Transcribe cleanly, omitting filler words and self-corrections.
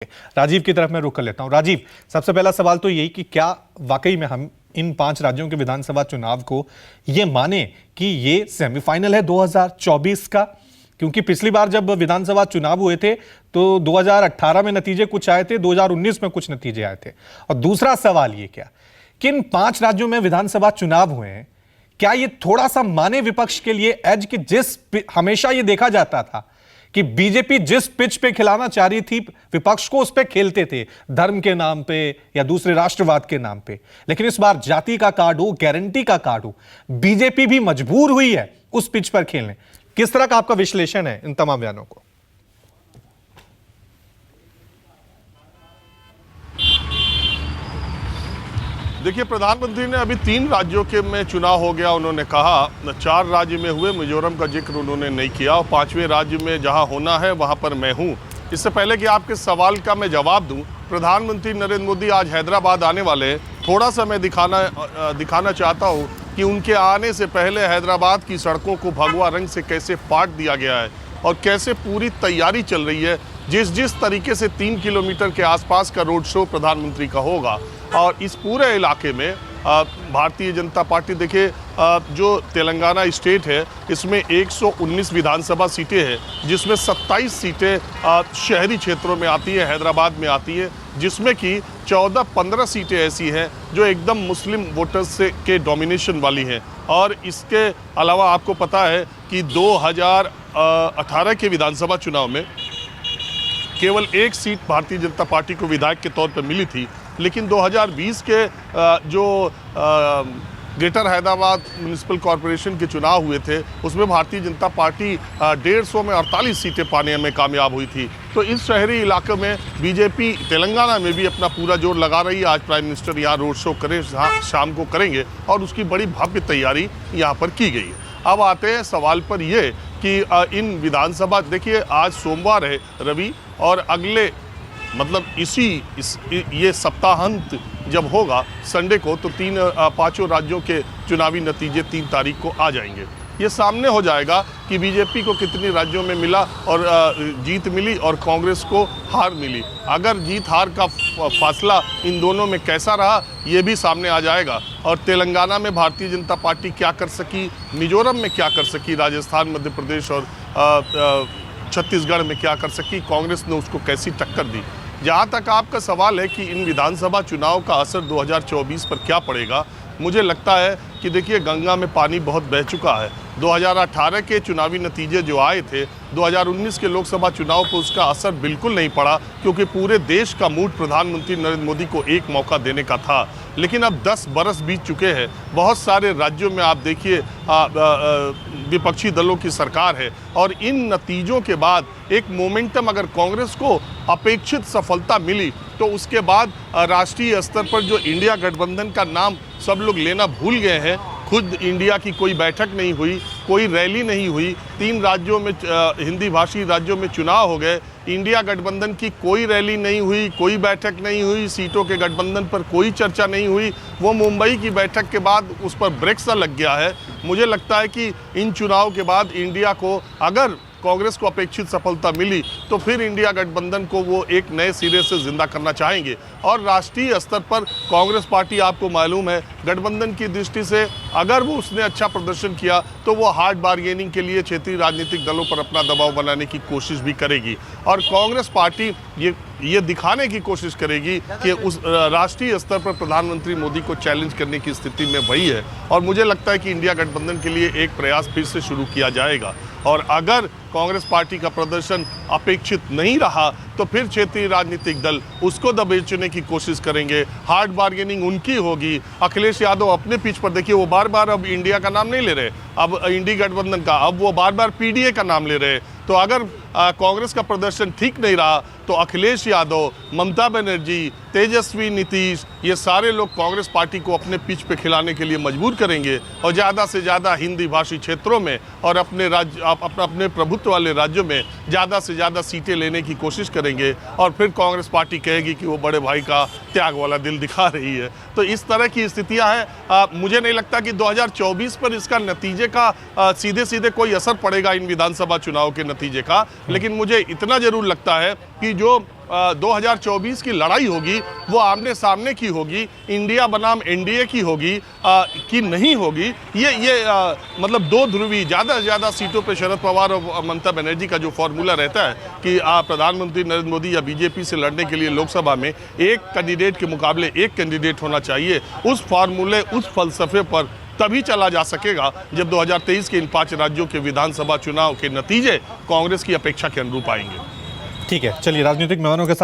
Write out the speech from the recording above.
राजीव की तरफ मैं रुख कर लेता हूं। राजीव, सबसे पहला सवाल तो यही कि क्या वाकई में हम इन 5 राज्यों के विधानसभा चुनाव को ये माने कि ये सेमीफाइनल है 2024 का? क्योंकि पिछली बार जब विधानसभा चुनाव हुए थे तो 2018 में नतीजे कुछ आए थे, 2019 में कुछ नतीजे आए थे। और दूसरा सवाल ये क्या कि इन 5 राज्यों में विधानसभा चुनाव हुए हैं, क्या ये थोड़ा सा माने विपक्ष के लिए एज कि जिस हमेशा ये देखा जाता था कि बीजेपी जिस पिच पे खिलाना चाह रही थी विपक्ष को, उस पे खेलते थे, धर्म के नाम पे या दूसरे राष्ट्रवाद के नाम पे। लेकिन इस बार जाति का कार्ड हो, गारंटी का कार्ड हो, बीजेपी भी मजबूर हुई है उस पिच पर खेलने। किस तरह का आपका विश्लेषण है इन तमाम बयानों को? देखिए, प्रधानमंत्री ने अभी 3 राज्यों के में चुनाव हो गया, उन्होंने कहा 4 राज्य में हुए, मिजोरम का जिक्र उन्होंने नहीं किया, और 5वें राज्य में जहां होना है वहां पर मैं हूं। इससे पहले कि आपके सवाल का मैं जवाब दूं, प्रधानमंत्री नरेंद्र मोदी आज हैदराबाद आने वाले हैं। थोड़ा सा मैं दिखाना चाहता हूं कि उनके आने से पहले हैदराबाद की सड़कों को भगवा रंग से कैसे पाट दिया गया है और कैसे पूरी तैयारी चल रही है। जिस तरीके से 3 किलोमीटर के आसपास का रोड शो प्रधानमंत्री का होगा, और इस पूरे इलाके में भारतीय जनता पार्टी, देखिए जो तेलंगाना स्टेट है इसमें 119 विधानसभा सीटें हैं, जिसमें 27 सीटें शहरी क्षेत्रों में आती है, हैदराबाद में आती है, जिसमें कि 14-15 सीटें ऐसी हैं जो एकदम मुस्लिम वोटर्स के डोमिनेशन वाली हैं। और इसके अलावा आपको पता है कि 2018 के विधानसभा चुनाव में केवल 1 सीट भारतीय जनता पार्टी को विधायक के तौर पर मिली थी, लेकिन 2020 के जो ग्रेटर हैदराबाद म्युनिसिपल कॉरपोरेशन के चुनाव हुए थे उसमें भारतीय जनता पार्टी 150 में 48 सीटें पाने में कामयाब हुई थी। तो इस शहरी इलाके में बीजेपी तेलंगाना में भी अपना पूरा जोर लगा रही है। आज प्राइम मिनिस्टर यहाँ रोड शो शाम को करेंगे और उसकी बड़ी भव्य तैयारी यहाँ पर की गई है। अब आते हैं सवाल पर ये कि इन विधानसभा, देखिए आज सोमवार है रवि, और अगले मतलब ये सप्ताहांत जब होगा संडे को, तो 5 राज्यों के चुनावी नतीजे 3 तारीख को आ जाएंगे। ये सामने हो जाएगा कि बीजेपी को कितनी राज्यों में मिला और जीत मिली और कांग्रेस को हार मिली। अगर जीत हार का फासला इन दोनों में कैसा रहा, ये भी सामने आ जाएगा। और तेलंगाना में भारतीय जनता पार्टी क्या कर सकी, मिजोरम में क्या कर सकी, राजस्थान, मध्य प्रदेश और छत्तीसगढ़ में क्या कर सकी, कांग्रेस ने उसको कैसी टक्कर दी। जहाँ तक आपका सवाल है कि इन विधानसभा चुनाव का असर 2024 पर क्या पड़ेगा, मुझे लगता है कि देखिए गंगा में पानी बहुत बह चुका है। 2018 के चुनावी नतीजे जो आए थे, 2019 के लोकसभा चुनाव पर उसका असर बिल्कुल नहीं पड़ा, क्योंकि पूरे देश का मूड प्रधानमंत्री नरेंद्र मोदी को एक मौका देने का था। लेकिन अब 10 बरस बीत चुके हैं, बहुत सारे राज्यों में आप देखिए विपक्षी दलों की सरकार है, और इन नतीजों के बाद एक मोमेंटम, अगर कांग्रेस को अपेक्षित सफलता मिली तो उसके बाद राष्ट्रीय स्तर पर जो इंडिया गठबंधन का नाम सब लोग लेना भूल गए हैं। खुद इंडिया की कोई बैठक नहीं हुई, कोई रैली नहीं हुई, 3 राज्यों में हिंदी भाषी राज्यों में चुनाव हो गए, इंडिया गठबंधन की कोई रैली नहीं हुई, कोई बैठक नहीं हुई, सीटों के गठबंधन पर कोई चर्चा नहीं हुई। वो मुंबई की बैठक के बाद उस पर ब्रेक सा लग गया है। मुझे लगता है कि इन चुनाव के बाद इंडिया को, अगर कांग्रेस को अपेक्षित सफलता मिली तो फिर इंडिया गठबंधन को वो एक नए सिरे से जिंदा करना चाहेंगे। और राष्ट्रीय स्तर पर कांग्रेस पार्टी, आपको मालूम है, गठबंधन की दृष्टि से अगर वो उसने अच्छा प्रदर्शन किया तो वो हार्ड बार्गेनिंग के लिए क्षेत्रीय राजनीतिक दलों पर अपना दबाव बनाने की कोशिश भी करेगी। और कांग्रेस पार्टी ये दिखाने की कोशिश करेगी कि उस राष्ट्रीय स्तर पर प्रधानमंत्री मोदी को चैलेंज करने की स्थिति में वही है। और मुझे लगता है कि इंडिया गठबंधन के लिए एक प्रयास फिर से शुरू किया जाएगा। और अगर कांग्रेस पार्टी का प्रदर्शन अपेक्षित नहीं रहा तो फिर क्षेत्रीय राजनीतिक दल उसको दबोचने की कोशिश करेंगे, हार्ड बार्गेनिंग उनकी होगी। अखिलेश यादव अपने पिच पर, देखिए वो बार बार अब इंडिया का नाम नहीं ले रहे, अब इंडी गठबंधन का, अब वो बार बार पीडीए का नाम ले रहे। तो अगर कांग्रेस का प्रदर्शन ठीक नहीं रहा तो अखिलेश यादव, ममता बनर्जी, तेजस्वी, नीतीश, ये सारे लोग कांग्रेस पार्टी को अपने पिच पे खिलाने के लिए मजबूर करेंगे और ज़्यादा से ज़्यादा हिंदी भाषी क्षेत्रों में और अपने प्रभुत्व वाले राज्यों में ज़्यादा से ज़्यादा सीटें लेने की कोशिश करेंगे। और फिर कांग्रेस पार्टी कहेगी कि वो बड़े भाई का त्याग वाला दिल दिखा रही है। तो इस तरह की स्थितियाँ हैं। मुझे नहीं लगता कि 2024 पर इसका नतीजे का सीधे सीधे कोई असर पड़ेगा इन विधानसभा चुनाव के नतीजे का, लेकिन मुझे इतना जरूर लगता है कि जो 2024 की लड़ाई होगी वो आमने सामने की होगी, इंडिया बनाम एनडीए की होगी कि नहीं होगी, ये मतलब दो ध्रुवी, ज़्यादा से ज़्यादा सीटों पे शरद पवार और ममता बनर्जी का जो फॉर्मूला रहता है कि प्रधानमंत्री नरेंद्र मोदी या बीजेपी से लड़ने के लिए लोकसभा में एक कैंडिडेट के मुकाबले एक कैंडिडेट होना चाहिए, उस फॉर्मूले, उस फलसफे पर तभी चला जा सकेगा जब 2023 के इन 5 राज्यों के विधानसभा चुनाव के नतीजे कांग्रेस की अपेक्षा के अनुरूप आएंगे। ठीक है, चलिए राजनीतिक मेहमानों के साथ